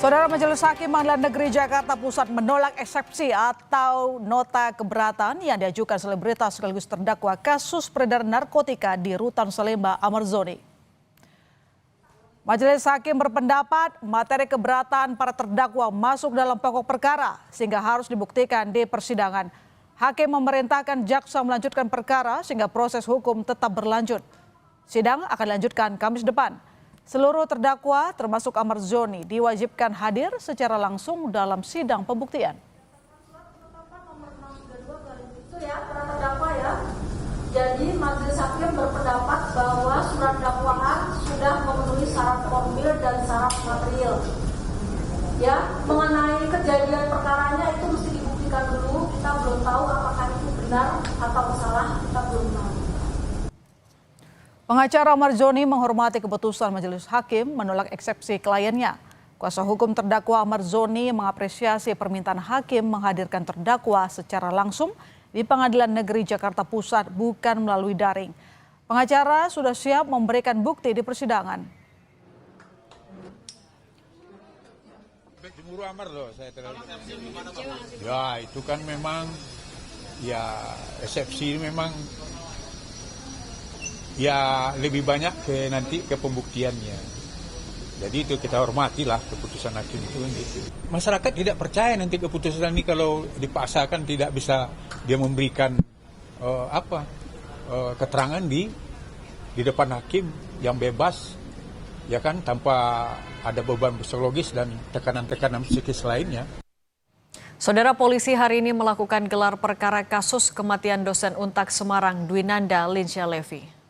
Saudara, Majelis Hakim Pengadilan Negeri Jakarta Pusat menolak eksepsi atau nota keberatan yang diajukan selebritas sekaligus terdakwa kasus peredaran narkotika di Rutan Salemba, Ahmad Zoni. Majelis Hakim berpendapat materi keberatan para terdakwa masuk dalam pokok perkara sehingga harus dibuktikan di persidangan. Hakim memerintahkan jaksa melanjutkan perkara sehingga proses hukum tetap berlanjut. Sidang akan dilanjutkan Kamis depan. Seluruh terdakwa termasuk Ahmad Zoni diwajibkan hadir secara langsung dalam sidang pembuktian. Jadi Majelis Hakim berpendapat bahwa surat dakwaan sudah memenuhi syarat formil dan syarat material. Ya, mengenai kejadian perkaranya itu mesti dibuktikan dulu. Kita belum tahu apakah itu benar atau salah, kita belum tahu. Pengacara Ahmad Zoni menghormati keputusan Majelis Hakim menolak eksepsi kliennya. Kuasa hukum terdakwa Ahmad Zoni mengapresiasi permintaan hakim menghadirkan terdakwa secara langsung di Pengadilan Negeri Jakarta Pusat bukan melalui daring. Pengacara sudah siap memberikan bukti di persidangan. Ya, itu kan memang eksepsi memang lebih banyak nanti ke pembuktiannya. Jadi itu kita hormatilah keputusan hakim itu. Masyarakat tidak percaya nanti keputusan ini kalau dipaksakan tidak bisa dia memberikan keterangan di depan hakim yang bebas, ya kan, tanpa ada beban psikologis dan tekanan-tekanan psikis lainnya. Saudara, polisi hari ini melakukan gelar perkara kasus kematian dosen Untak Semarang Dwinanda Linsya Levi.